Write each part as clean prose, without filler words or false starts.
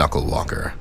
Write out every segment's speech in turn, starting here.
Knuckle walker.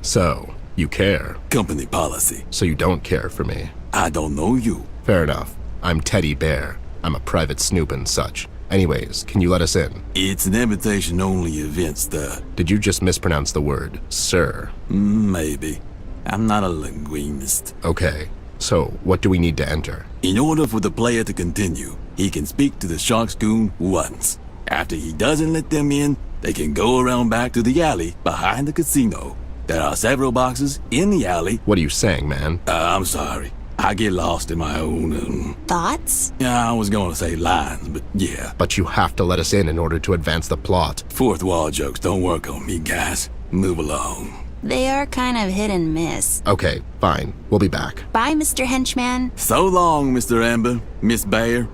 So, you care. Company policy. So you don't care for me. I don't know you. Fair enough. I'm Teddy Bear. I'm a private snoop and such. Anyways, can you let us in? It's an invitation-only event, sir. Did you just mispronounce the word, sir? Maybe. I'm not a linguist. Okay, so what do we need to enter? In order for the player to continue, he can speak to the Shark's goon once. After he doesn't let them in, they can go around back to the alley behind the casino. There are several boxes in the alley. What are you saying, man? I'm sorry. I get lost in my own, Thoughts? Yeah, I was going to say lines, but yeah. But you have to let us in order to advance the plot. Fourth wall jokes don't work on me, guys. Move along. They are kind of hit and miss. Okay, fine. We'll be back. Bye, Mr. Henchman. So long, Mr. Ember, Miss Bear.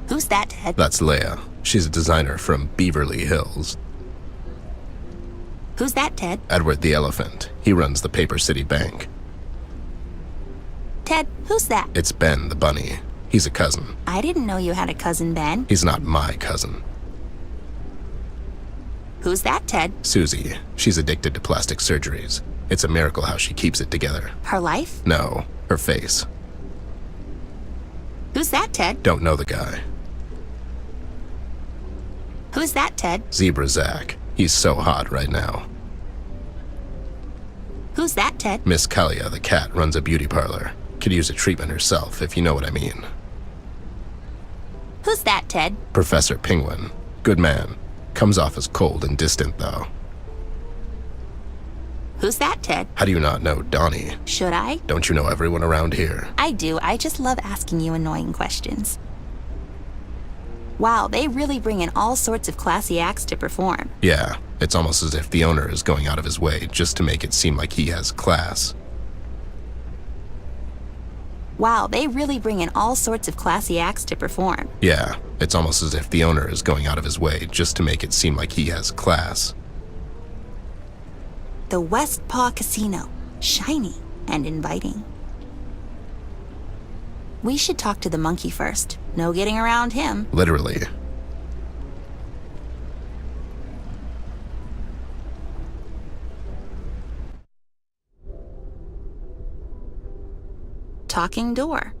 Who's that, Ted? That's Leia. She's a designer from Beverly Hills. Who's that, Ted? Edward the Elephant. He runs the Paper City Bank. Ted, who's that? It's Ben the Bunny. He's a cousin. I didn't know you had a cousin, Ben. He's not my cousin. Who's that, Ted? Susie. She's addicted to plastic surgeries. It's a miracle how she keeps it together. Her life? No, her face. Who's that, Ted? Don't know the guy. Who's that, Ted? Zebra Zach. He's so hot right now. Who's that, Ted? Miss Kalia the cat runs a beauty parlor. Could use a treatment herself, if you know what I mean. Who's that, Ted? Professor Penguin. Good man. Comes off as cold and distant, though. Who's that, Ted? How do you not know Donnie? Should I? Don't you know everyone around here? I do. I just love asking you annoying questions. Wow, they really bring in all sorts of classy acts to perform. Yeah, it's almost as if the owner is going out of his way just to make it seem like he has class. Wow, they really bring in all sorts of classy acts to perform. Yeah, it's almost as if the owner is going out of his way just to make it seem like he has class. The West Paw Casino. Shiny and inviting. We should talk to the monkey first. No getting around him. Literally. Talking door.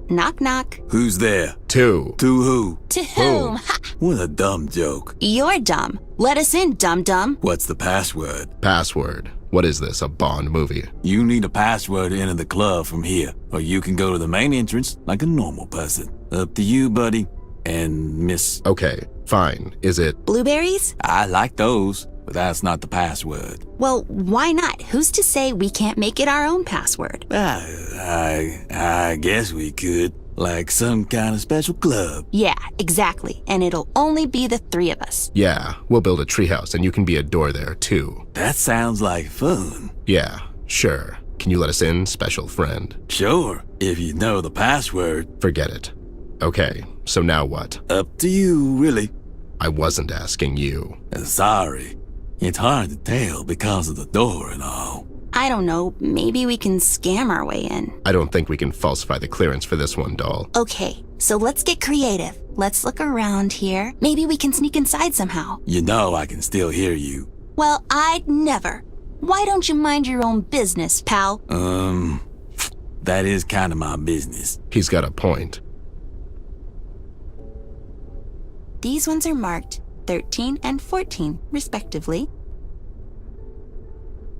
Knock, knock. Who's there? Two. To who? To whom? Ha! What a dumb joke. You're dumb. Let us in, dum-dum. What's the password? Password. What is this, a Bond movie? You need a password to enter the club from here, or you can go to the main entrance like a normal person. Up to you, buddy. And Miss... Okay, fine. Is it... Blueberries? I like those, but that's not the password. Well, why not? Who's to say we can't make it our own password? I guess we could. Like some kind of special club. Yeah, exactly. And it'll only be the three of us. Yeah, we'll build a treehouse and you can be a door there, too. That sounds like fun. Yeah, sure. Can you let us in, special friend? Sure, if you know the password. Forget it. Okay, so now what? Up to you, really. I wasn't asking you. Sorry. It's hard to tell because of the door and all. I don't know, maybe we can scam our way in. I don't think we can falsify the clearance for this one, doll. Okay, so let's get creative. Let's look around here. Maybe we can sneak inside somehow. You know I can still hear you. Well, I'd never. Why don't you mind your own business, pal? That is kind of my business. He's got a point. These ones are marked 13 and 14, respectively.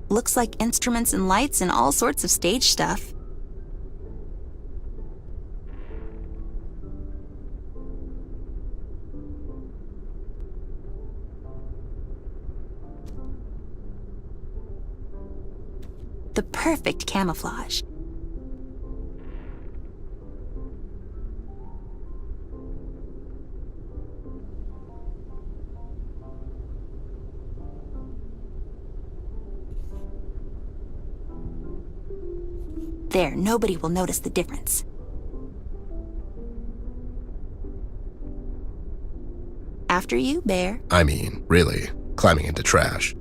Looks like instruments and lights and all sorts of stage stuff. The perfect camouflage. There, nobody will notice the difference. After you, Bear. I mean, really, climbing into trash.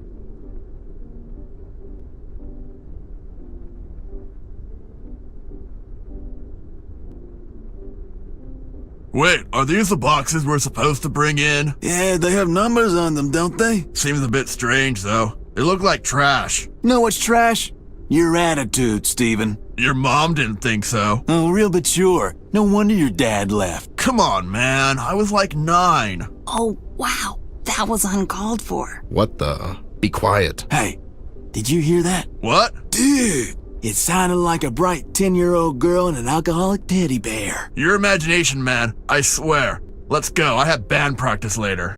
Wait, are these the boxes we're supposed to bring in? Yeah, they have numbers on them, don't they? Seems a bit strange, though. They look like trash. Know what's trash? Your attitude, Steven. Your mom didn't think so. Oh, real but sure. No wonder your dad left. Come on, man. I was like 9. Oh, wow. That was uncalled for. What the? Be quiet. Hey, did you hear that? What? Dude, it sounded like a bright 10-year-old girl and an alcoholic teddy bear. Your imagination, man. I swear. Let's go. I have band practice later.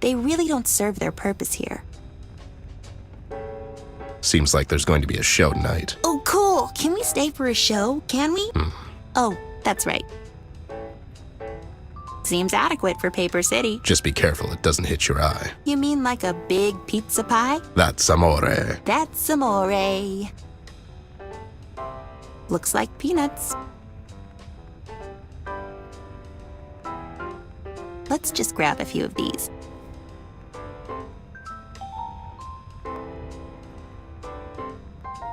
They really don't serve their purpose here. Seems like there's going to be a show tonight. Oh, cool. Can we stay for a show? Can we? Oh, that's right. Seems adequate for Paper City. Just be careful it doesn't hit your eye. You mean like a big pizza pie? That's amore. That's amore. Looks like peanuts. Let's just grab a few of these.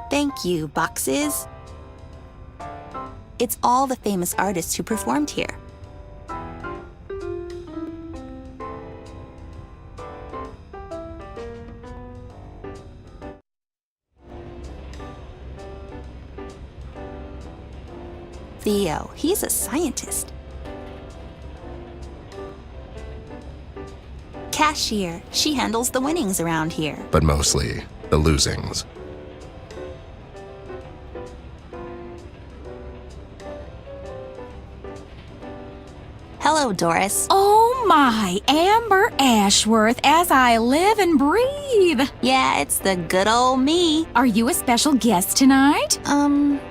Thank you, boxes. It's all the famous artists who performed here. Theo, he's a scientist. Cashier, she handles the winnings around here. But mostly the losings. Hello, Doris. Oh my, Amber Ashworth, as I live and breathe. Yeah, it's the good old me. Are you a special guest tonight?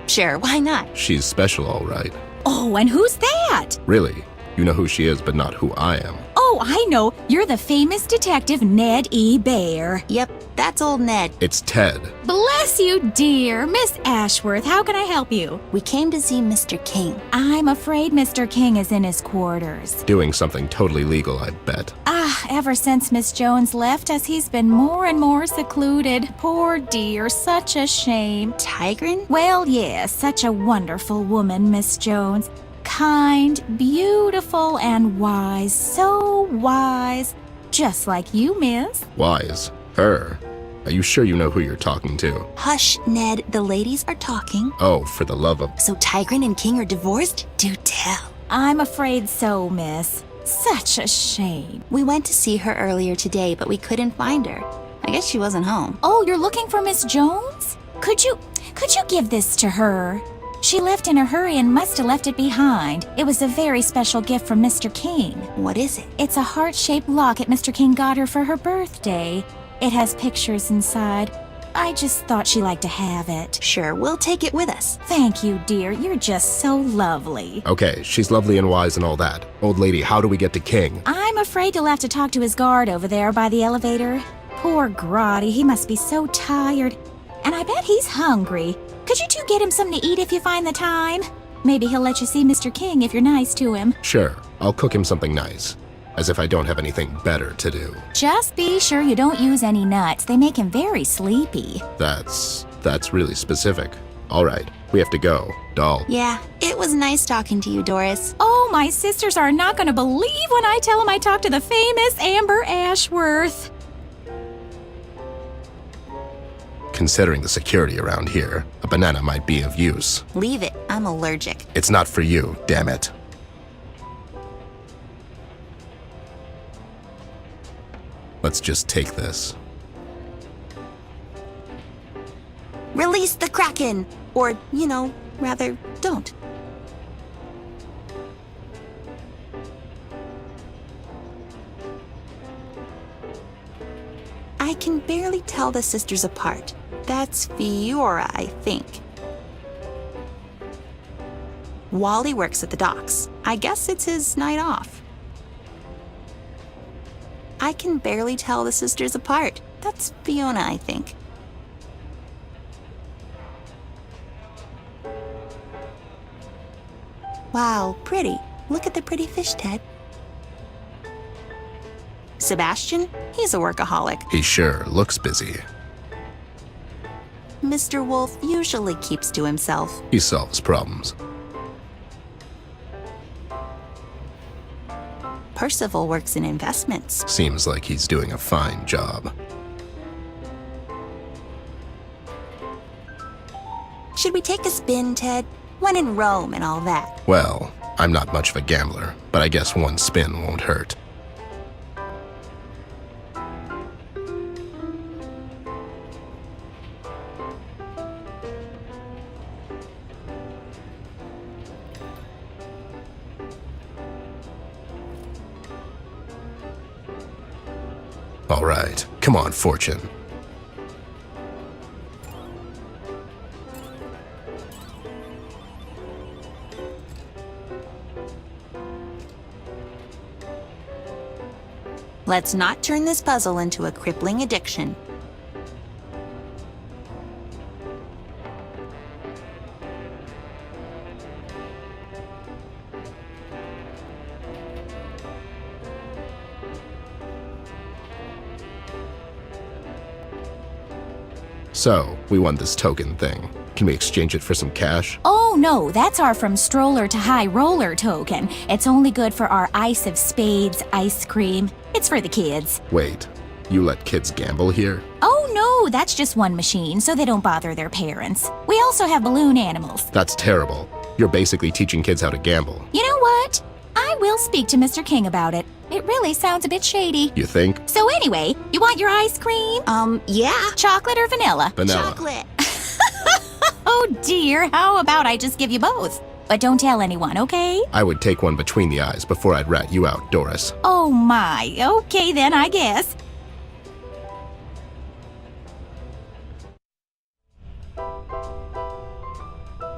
Sure, why not? She's special, all right. Oh, and who's that? Really? You know who she is, but not who I am. Oh, I know. You're the famous detective Ned E. Bear. Yep, that's old Ned. It's Ted. Bless you, dear. Miss Ashworth, how can I help you? We came to see Mr. King. I'm afraid Mr. King is in his quarters. Doing something totally legal, I bet. Ever since Miss Jones left us, he's been more and more secluded. Poor dear, such a shame. Tigran? Well, yes, such a wonderful woman, Miss Jones. Kind, beautiful, and wise. So wise. Just like you, miss. Wise. Her. Are you sure you know who you're talking to? Hush, Ned. The ladies are talking. Oh, for the love of... So Tigran and King are divorced? Do tell. I'm afraid so, miss. Such a shame. We went to see her earlier today, but we couldn't find her. I guess she wasn't home. Oh, you're looking for Miss Jones? Could you give this to her? She left in a hurry and must have left it behind. It was a very special gift from Mr. King. What is it? It's a heart-shaped locket Mr. King got her for her birthday. It has pictures inside. I just thought she liked to have it. Sure, we'll take it with us. Thank you, dear. You're just so lovely. Okay, she's lovely and wise and all that. Old lady, how do we get to King? I'm afraid you'll have to talk to his guard over there by the elevator. Poor Grotty, he must be so tired. And I bet he's hungry. Could you two get him something to eat if you find the time? Maybe he'll let you see Mr. King if you're nice to him. Sure, I'll cook him something nice. As if I don't have anything better to do. Just be sure you don't use any nuts. They make him very sleepy. That's really specific. All right, we have to go, doll. Yeah, it was nice talking to you, Doris. Oh, my sisters are not going to believe when I tell them I talked to the famous Amber Ashworth. Considering the security around here, a banana might be of use. Leave it. I'm allergic. It's not for you, damn it. Let's just take this. Release the Kraken! Or, rather, don't. I can barely tell the sisters apart. That's Fiora, I think. Wally works at the docks. I guess it's his night off. I can barely tell the sisters apart. That's Fiona, I think. Wow, pretty. Look at the pretty fish, Ted. Sebastian? He's a workaholic. He sure looks busy. Mr. Wolf usually keeps to himself. He solves problems. Percival works in investments. Seems like he's doing a fine job. Should we take a spin, Ted? When in Rome and all that. Well, I'm not much of a gambler, but I guess one spin won't hurt. All right, come on, Fortune. Let's not turn this puzzle into a crippling addiction. So, we won this token thing. Can we exchange it for some cash? Oh no, that's our from stroller to high roller token. It's only good for our ice of spades ice cream. It's for the kids. Wait, you let kids gamble here? Oh no, that's just one machine, so they don't bother their parents. We also have balloon animals. That's terrible. You're basically teaching kids how to gamble. You know what? I will speak to Mr. King about it. It really sounds a bit shady. You think? So anyway, you want your ice cream? Yeah. Chocolate or vanilla? Vanilla. Chocolate. Oh dear, how about I just give you both? But don't tell anyone, okay? I would take one between the eyes before I'd rat you out, Doris. Oh my, okay then I guess.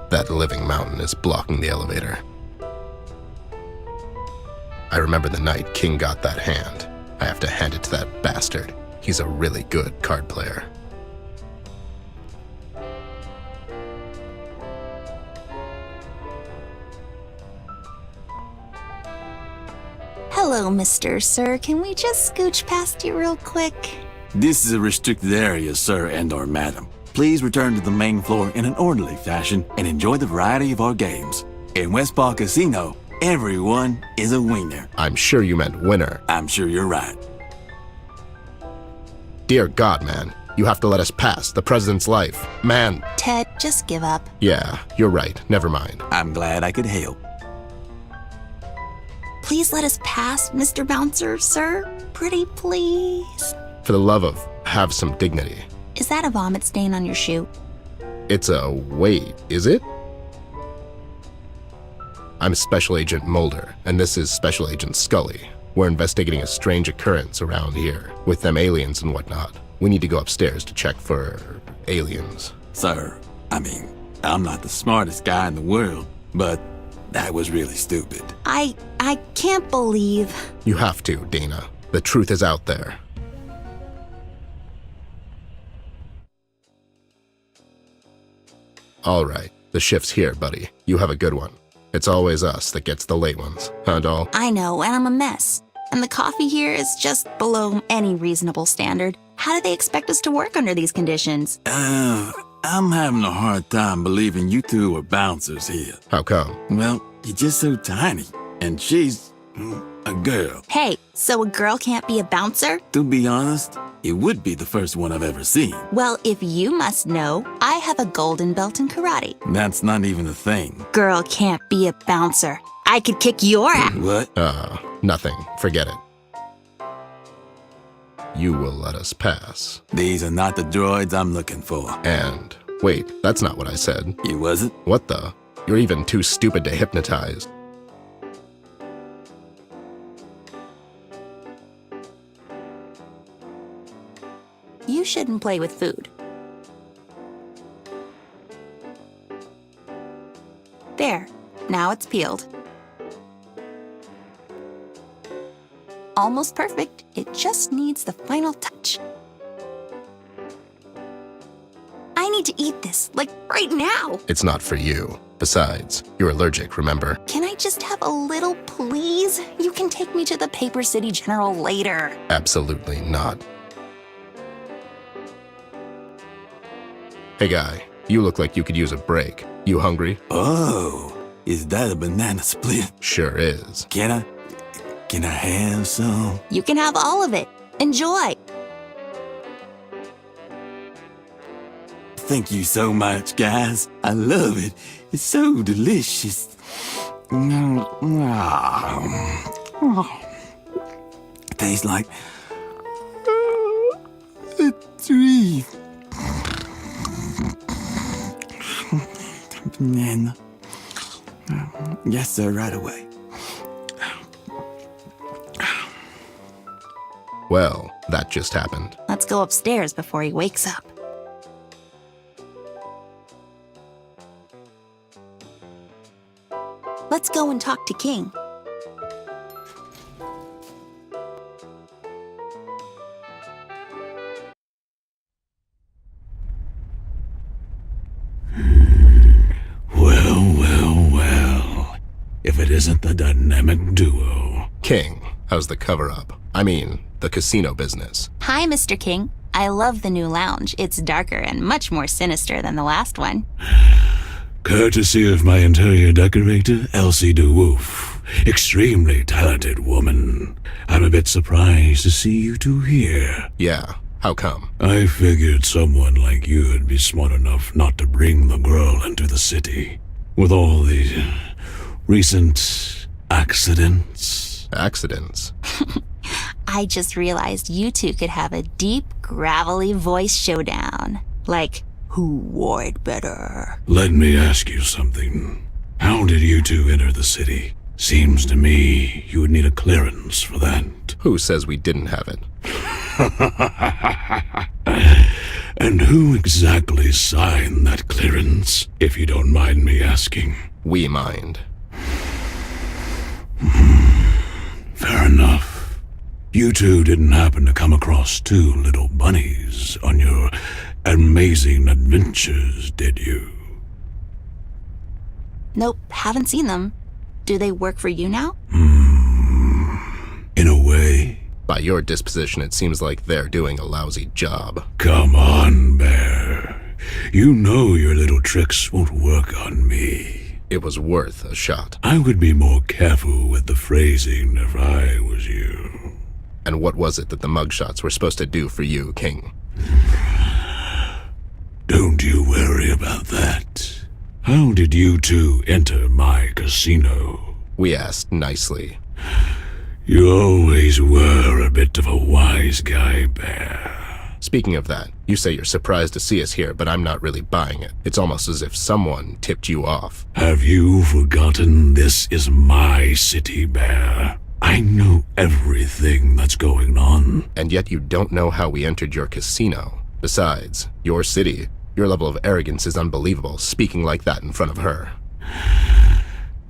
That living mountain is blocking the elevator. I remember the night King got that hand. I have to hand it to that bastard. He's a really good card player. Hello, Mr. Sir. Can we just scooch past you real quick? This is a restricted area, sir and/or madam. Please return to the main floor in an orderly fashion and enjoy the variety of our games. In West Park Casino, everyone is a winner. I'm sure you meant winner. I'm sure you're right. Dear God, man. You have to let us pass. The president's life. Man. Ted, just give up. Yeah, you're right. Never mind. I'm glad I could help. Please let us pass, Mr. Bouncer, sir. Pretty please. For the love of, have some dignity. Is that a vomit stain on your shoe? It's a wait, is it? I'm Special Agent Mulder, and this is Special Agent Scully. We're investigating a strange occurrence around here, with them aliens and whatnot. We need to go upstairs to check for aliens. Sir, I'm not the smartest guy in the world, but that was really stupid. I can't believe... You have to, Dana. The truth is out there. All right, the shift's here, buddy. You have a good one. It's always us that gets the late ones, huh, doll? I know, and I'm a mess. And the coffee here is just below any reasonable standard. How do they expect us to work under these conditions? I'm having a hard time believing you two are bouncers here. How come? Well, you're just so tiny, and she's a girl. Hey, so a girl can't be a bouncer? To be honest, it would be the first one I've ever seen. Well, if you must know, I have a golden belt in karate. That's not even a thing. Girl can't be a bouncer. I could kick your ass. What? Nothing. Forget it. You will let us pass. These are not the droids I'm looking for. And, wait, that's not what I said. You wasn't? What the? You're even too stupid to hypnotize. You shouldn't play with food. There. Now it's peeled. Almost perfect. It just needs the final touch. I need to eat this, like right now. It's not for you. Besides, you're allergic, remember? Can I just have a little, please? You can take me to the Paper City General later. Absolutely not. Hey guy, you look like you could use a break. You hungry? Oh, is that a banana split? Sure is. Can I have some? You can have all of it. Enjoy. Thank you so much, guys. I love it. It's so delicious. Tastes like a tree. Banana. Yes, sir, right away. Well, that just happened. Let's go upstairs before he wakes up. Let's go and talk to King. Well. If it isn't the dynamic duo. King, how's the cover-up? I mean, the casino business. Hi, Mr. King. I love the new lounge. It's darker and much more sinister than the last one. Courtesy of my interior decorator, Elsie DeWolf. Extremely talented woman. I'm a bit surprised to see you two here. Yeah, how come? I figured someone like you'd be smart enough not to bring the girl into the city. With all the recent accidents. Accidents? I just realized you two could have a deep, gravelly voice showdown. Like, who wore it better? Let me ask you something. How did you two enter the city? Seems to me you would need a clearance for that. Who says we didn't have it? And who exactly signed that clearance, if you don't mind me asking? We mind. Fair enough. You two didn't happen to come across two little bunnies on your amazing adventures, did you? Nope, haven't seen them. Do they work for you now? In a way. By your disposition, it seems like they're doing a lousy job. Come on, Bear. You know your little tricks won't work on me. It was worth a shot. I would be more careful with the phrasing if I was you. And what was it that the mugshots were supposed to do for you, King? Don't you worry about that. How did you two enter my casino? We asked nicely. You always were a bit of a wise guy, Bear. Speaking of that, you say you're surprised to see us here, but I'm not really buying it. It's almost as if someone tipped you off. Have you forgotten this is my city, Bear? I know everything that's going on. And yet you don't know how we entered your casino. Besides, your city, your level of arrogance is unbelievable, speaking like that in front of her.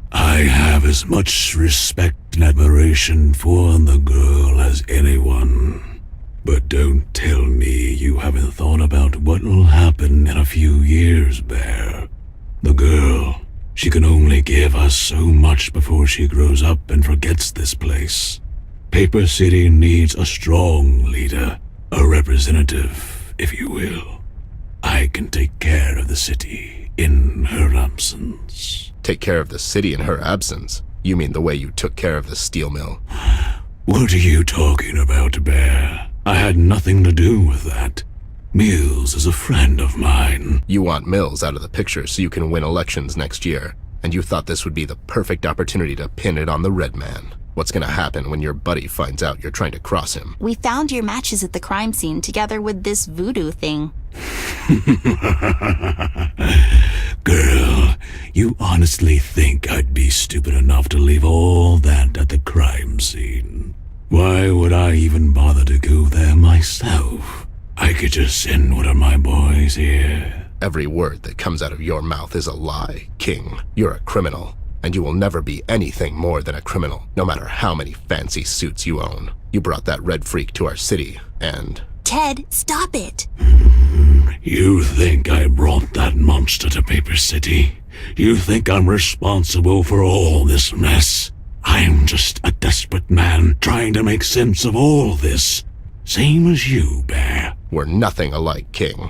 I have as much respect and admiration for the girl as anyone. But don't tell me you haven't thought about what'll happen in a few years, Bear. The girl, she can only give us so much before she grows up and forgets this place. Paper City needs a strong leader, a representative, if you will. I can take care of the city in her absence. Take care of the city in her absence? You mean the way you took care of the steel mill? What are you talking about, Bear? I had nothing to do with that. Mills is a friend of mine. You want Mills out of the picture so you can win elections next year, and you thought this would be the perfect opportunity to pin it on the red man. What's gonna happen when your buddy finds out you're trying to cross him? We found your matches at the crime scene together with this voodoo thing. Girl, you honestly think I'd be stupid enough to leave all that at the crime scene? Why would I even bother to go there myself? I could just send one of my boys here. Every word that comes out of your mouth is a lie, King. You're a criminal, and you will never be anything more than a criminal, no matter how many fancy suits you own. You brought that red freak to our city, and... Ted, stop it! You think I brought that monster to Paper City? You think I'm responsible for all this mess? I'm just a desperate man trying to make sense of all this. Same as you, Bear. We're nothing alike, King.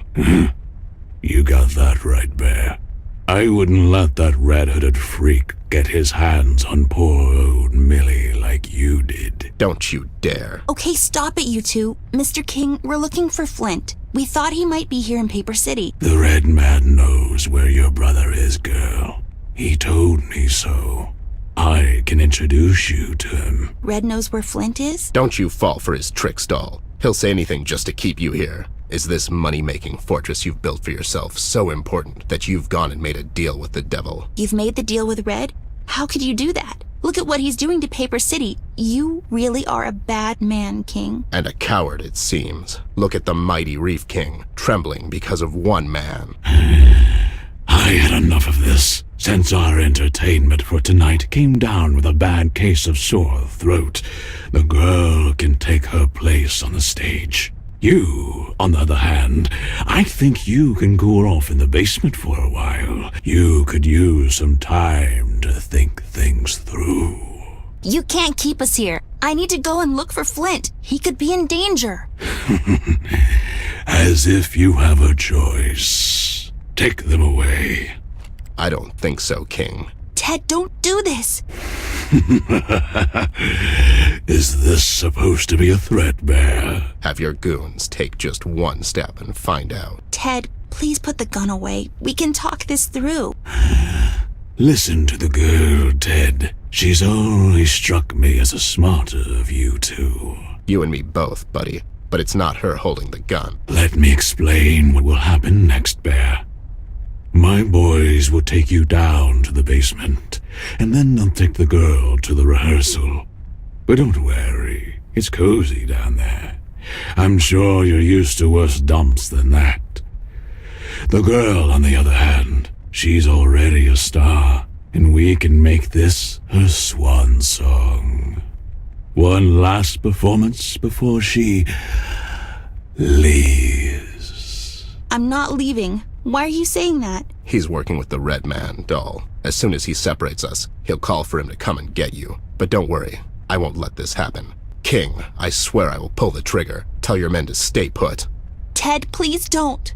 You got that right, Bear. I wouldn't let that red-hooded freak get his hands on poor old Millie like you did. Don't you dare. Okay, stop it, you two. Mr. King, we're looking for Flint. We thought he might be here in Paper City. The Red Man knows where your brother is, girl. He told me so. I can introduce you to him. Red knows where Flint is? Don't you fall for his tricks, doll. He'll say anything just to keep you here. Is this money-making fortress you've built for yourself so important that you've gone and made a deal with the devil? You've made the deal with Red? How could you do that? Look at what he's doing to Paper City. You really are a bad man, King. And a coward, it seems. Look at the mighty Reef King, trembling because of one man. I had enough of this. Since our entertainment for tonight came down with a bad case of sore throat, the girl can take her place on the stage. You, on the other hand, I think you can cool off in the basement for a while. You could use some time to think things through. You can't keep us here. I need to go and look for Flint. He could be in danger. As if you have a choice. Take them away. I don't think so, King. Ted, don't do this. Is this supposed to be a threat, Bear? Have your goons take just one step and find out. Ted, please put the gun away. We can talk this through. Listen to the girl, Ted. She's always struck me as the smarter of you two. You and me both, buddy. But it's not her holding the gun. Let me explain what will happen next, Bear. My boys will take you down to the basement, and then they'll take the girl to the rehearsal. But don't worry, it's cozy down there. I'm sure you're used to worse dumps than that. The girl, on the other hand, she's already a star, and we can make this her swan song. One last performance before she leaves. I'm not leaving. Why are you saying that? He's working with the Red Man, doll. As soon as he separates us, he'll call for him to come and get you. But don't worry, I won't let this happen. King, I swear I will pull the trigger. Tell your men to stay put. Ted, please don't.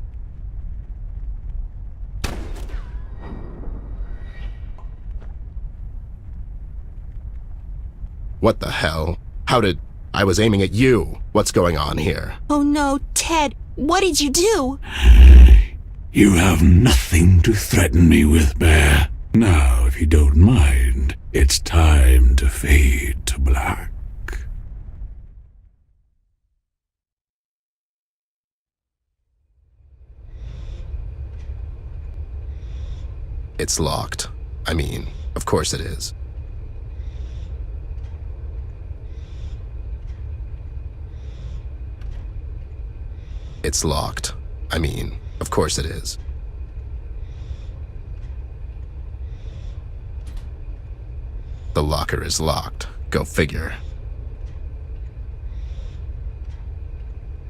What the hell? How did... I was aiming at you. What's going on here? Oh no, Ted, what did you do? You have nothing to threaten me with, Bear. Now, if you don't mind, it's time to fade to black. It's locked. I mean, of course it is. It's locked. I mean, of course it is. The locker is locked. Go figure.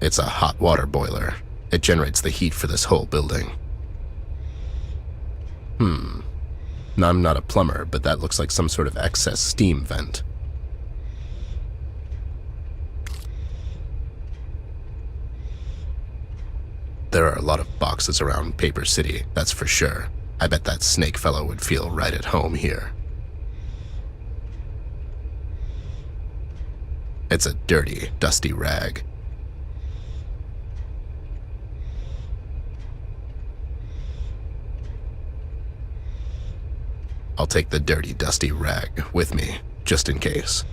It's a hot water boiler. It generates the heat for this whole building. I'm not a plumber, but that looks like some sort of excess steam vent. There are a lot of boxes around Paper City, that's for sure. I bet that snake fellow would feel right at home here. It's a dirty, dusty rag. I'll take the dirty, dusty rag with me, just in case.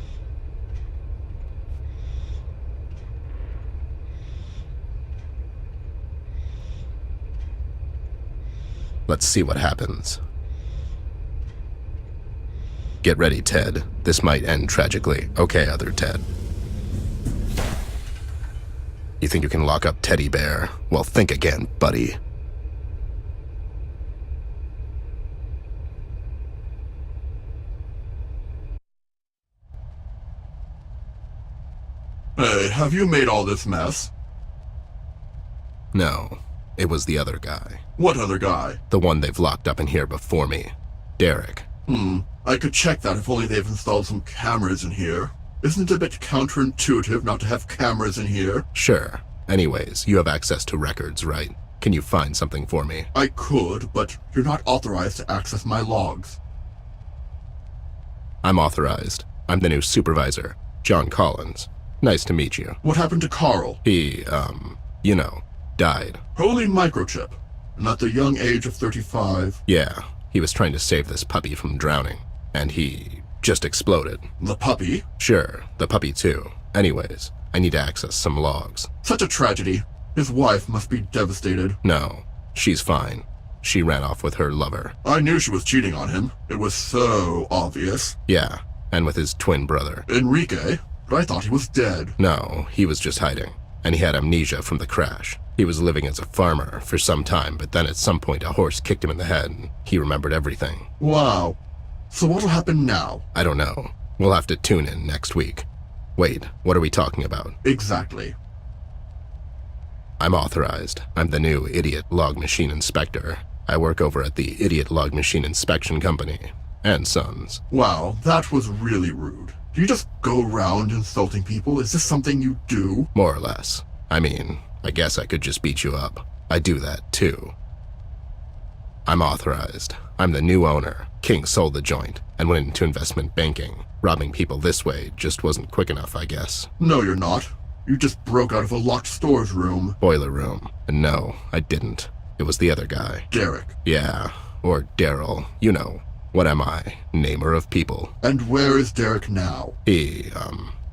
Let's see what happens. Get ready, Ted. This might end tragically. Okay, other Ted. You think you can lock up Teddy Bear? Well, think again, buddy. Hey, have you made all this mess? No, it was the other guy. What other guy? The one they've locked up in here before me. Derek. I could check that if only they've installed some cameras in here. Isn't it a bit counterintuitive not to have cameras in here? Sure. Anyways, you have access to records, right? Can you find something for me? I could, but you're not authorized to access my logs. I'm authorized. I'm the new supervisor, John Collins. Nice to meet you. What happened to Carl? He, died. Holy microchip. And at the young age of 35. Yeah, he was trying to save this puppy from drowning, and he just exploded. The puppy? Sure, the puppy too. Anyways, I need to access some logs. Such a tragedy. His wife must be devastated. No, she's fine. She ran off with her lover. I knew she was cheating on him. It was so obvious. Yeah, and with his twin brother. Enrique? But I thought he was dead. No, he was just hiding, and he had amnesia from the crash. He was living as a farmer for some time, but then at some point a horse kicked him in the head, and he remembered everything. Wow. So what'll happen now? I don't know. We'll have to tune in next week. Wait, what are we talking about? Exactly. I'm authorized. I'm the new Idiot Log Machine Inspector. I work over at the Idiot Log Machine Inspection Company. And Sons. Wow, that was really rude. Do you just go around insulting people? Is this something you do? More or less. I mean, I guess I could just beat you up. I do that, too. I'm authorized. I'm the new owner. King sold the joint and went into investment banking. Robbing people this way just wasn't quick enough, I guess. No, you're not. You just broke out of a locked storage room. Boiler room. And no, I didn't. It was the other guy. Derek. Yeah, or Daryl. You know. What am I? Namer of people. And where is Derek now? He,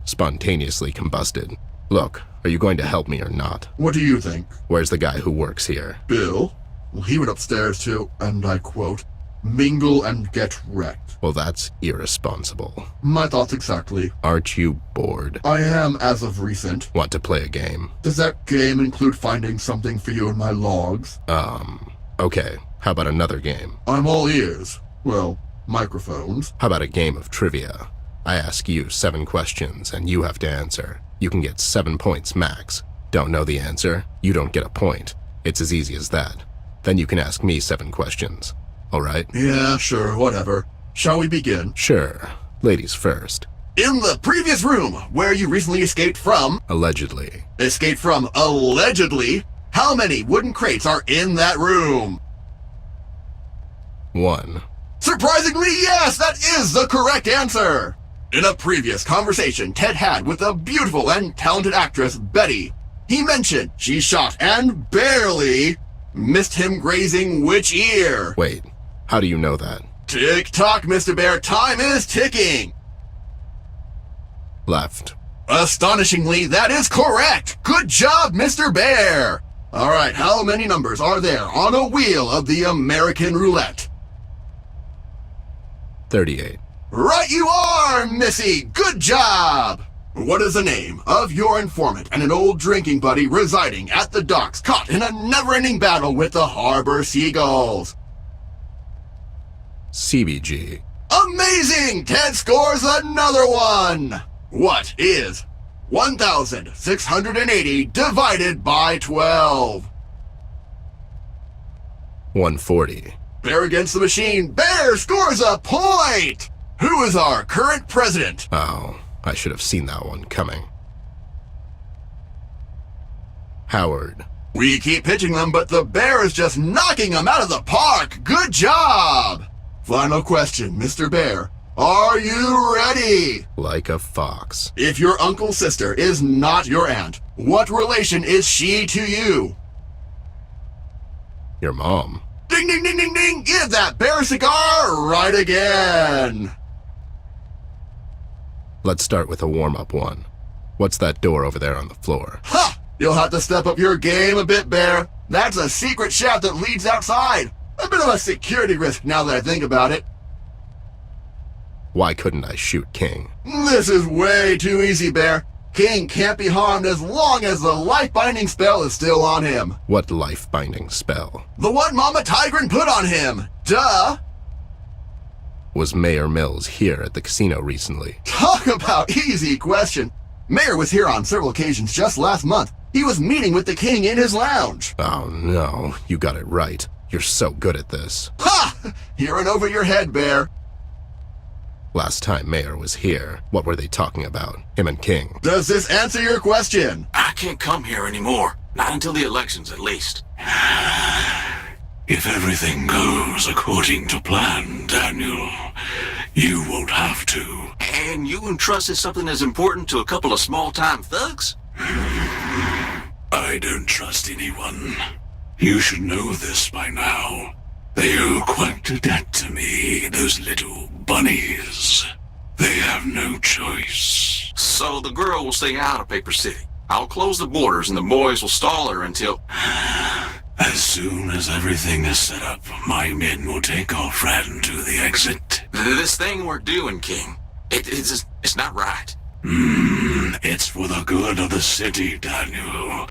spontaneously combusted. Look, are you going to help me or not? What do you think? Where's the guy who works here? Bill? Well, he went upstairs to, and I quote, mingle and get wrecked. Well, that's irresponsible. My thoughts exactly. Aren't you bored? I am, as of recent. Want to play a game? Does that game include finding something for you in my logs? Okay. How about another game? I'm all ears. Well, microphones. How about a game of trivia? I ask you 7 questions, and you have to answer. You can get 7 points max. Don't know the answer? You don't get a point. It's as easy as that. Then you can ask me 7 questions. All right? Yeah, sure, whatever. Shall we begin? Sure. Ladies first. In the previous room, where you recently escaped from... Allegedly. Escaped from allegedly? How many wooden crates are in that room? 1. Surprisingly, yes, that is the correct answer! In a previous conversation Ted had with a beautiful and talented actress, Betty, he mentioned she shot and barely missed him grazing which ear? Wait, how do you know that? Tick-tock, Mr. Bear, time is ticking! Left. Astonishingly, that is correct! Good job, Mr. Bear! Alright, how many numbers are there on a wheel of the American roulette? 38. Right you are, Missy! Good job! What is the name of your informant and an old drinking buddy residing at the docks caught in a never-ending battle with the harbor seagulls? CBG. Amazing! Ted scores another one! What is 1,680 divided by 12? 140. Bear against the machine. Bear scores a point! Who is our current president? Oh, I should have seen that one coming. Howard. We keep pitching them, but the Bear is just knocking them out of the park. Good job! Final question, Mr. Bear. Are you ready? Like a fox. If your uncle's sister is not your aunt, what relation is she to you? Your mom. Ding, ding, ding, ding, ding! Give that bear a cigar right again! Let's start with a warm-up one. What's that door over there on the floor? Ha! You'll have to step up your game a bit, Bear. That's a secret shaft that leads outside. A bit of a security risk now that I think about it. Why couldn't I shoot King? This is way too easy, Bear. King can't be harmed as long as the life-binding spell is still on him. What life-binding spell? The one Mama Tigran put on him. Duh! Was Mayor Mills here at the casino recently? Talk about easy question. Mayor was here on several occasions just last month. He was meeting with the king in his lounge. Oh no, you got it right. You're so good at this. Ha! You're in over your head, Bear. Last time Mayor was here, what were they talking about? Him and King. Does this answer your question? I can't come here anymore. Not until the elections, at least. If everything goes according to plan, Daniel, you won't have to. And you entrusted something as important to a couple of small-time thugs? I don't trust anyone. You should know this by now. They owe quite a debt to me, those little bunnies. They have no choice. So the girl will stay out of Paper City. I'll close the borders and the boys will stall her until... As soon as everything is set up, my men will take our friend to the exit. This thing we're doing, King, it's not right. It's for the good of the city, Daniel.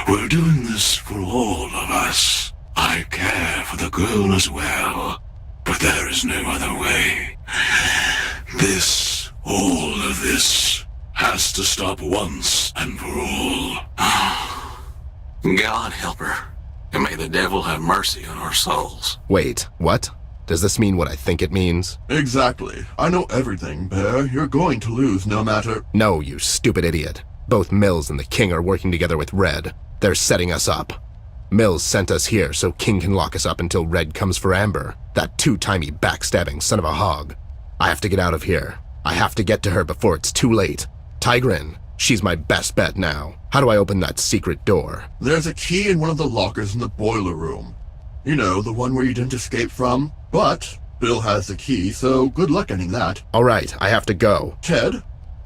We're doing this for all of us. I care for the girl as well, but there is no other way. All of this, has to stop once and for all. God help her, and may the devil have mercy on our souls. Wait, what? Does this mean what I think it means? Exactly. I know everything, Bear. You're going to lose no matter... No, you stupid idiot. Both Mills and the King are working together with Red. They're setting us up. Mills sent us here so King can lock us up until Red comes for Amber, that two-timey backstabbing son of a hog. I have to get out of here. I have to get to her before it's too late. Tigrin, she's my best bet now. How do I open that secret door? There's a key in one of the lockers in the boiler room. You know, the one where you didn't escape from. But Bill has the key, so good luck getting that. All right, I have to go. Ted,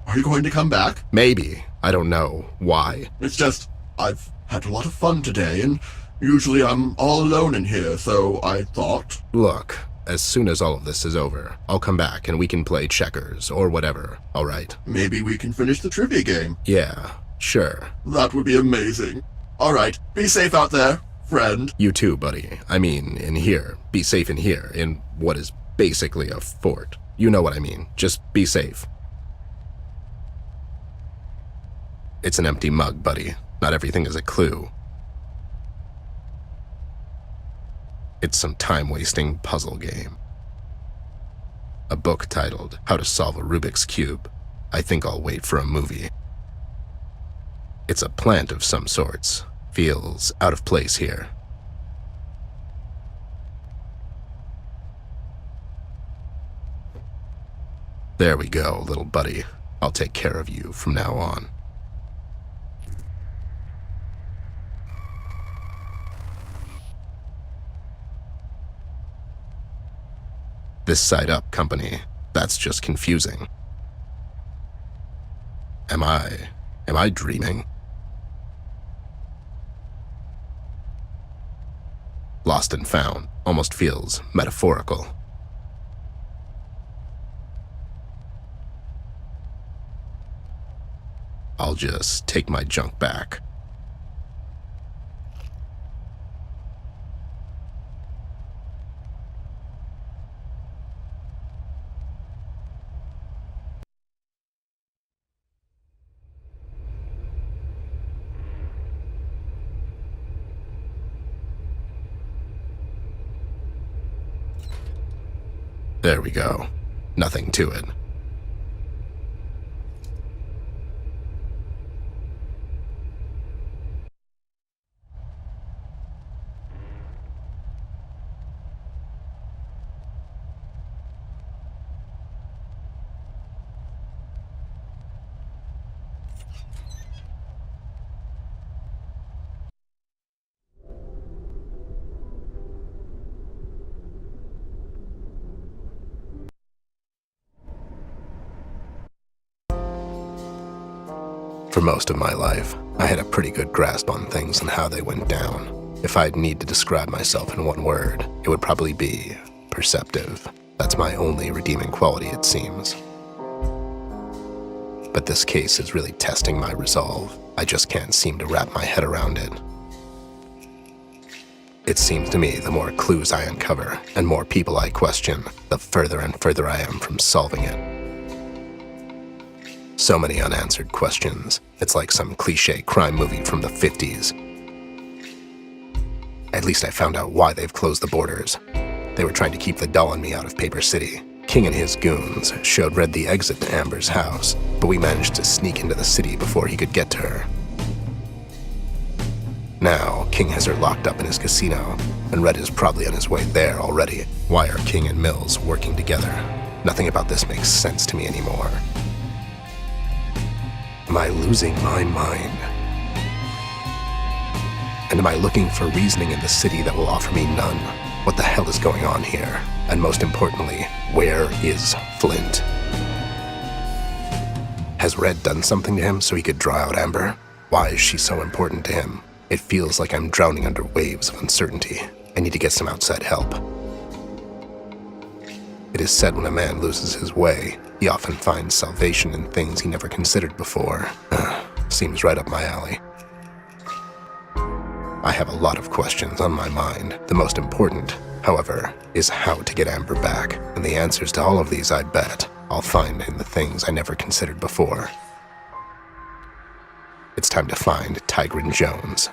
are you going to come back? Maybe. I don't know. Why? It's just, I've had a lot of fun today, and usually I'm all alone in here, so I thought... Look, as soon as all of this is over, I'll come back and we can play checkers or whatever, all right? Maybe we can finish the trivia game. Yeah, sure. That would be amazing. All right, be safe out there, friend. You too, buddy. I mean, in here. Be safe in here, in what is basically a fort. You know what I mean. Just be safe. It's an empty mug, buddy. Not everything is a clue. It's some time-wasting puzzle game. A book titled How to Solve a Rubik's Cube. I think I'll wait for a movie. It's a plant of some sorts. Feels out of place here. There we go, little buddy. I'll take care of you from now on. This side up company, that's just confusing. Am I dreaming? Lost and found almost feels metaphorical. I'll just take my junk back. There we go. Nothing to it. For most of my life, I had a pretty good grasp on things and how they went down. If I'd need to describe myself in one word, it would probably be perceptive. That's my only redeeming quality, it seems. But this case is really testing my resolve. I just can't seem to wrap my head around it. It seems to me the more clues I uncover and more people I question, the further and further I am from solving it. So many unanswered questions. It's like some cliché crime movie from the 50s. At least I found out why they've closed the borders. They were trying to keep the doll and me out of Paper City. King and his goons showed Red the exit to Amber's house, but we managed to sneak into the city before he could get to her. Now, King has her locked up in his casino, and Red is probably on his way there already. Why are King and Mills working together? Nothing about this makes sense to me anymore. Am I losing my mind? And am I looking for reasoning in the city that will offer me none? What the hell is going on here? And most importantly, where is Flint? Has Red done something to him so he could draw out Ember? Why is she so important to him? It feels like I'm drowning under waves of uncertainty. I need to get some outside help. It is said when a man loses his way, he often finds salvation in things he never considered before. Seems right up my alley. I have a lot of questions on my mind. The most important, however, is how to get Ember back. And the answers to all of these, I bet, I'll find in the things I never considered before. It's time to find Tigran Jones.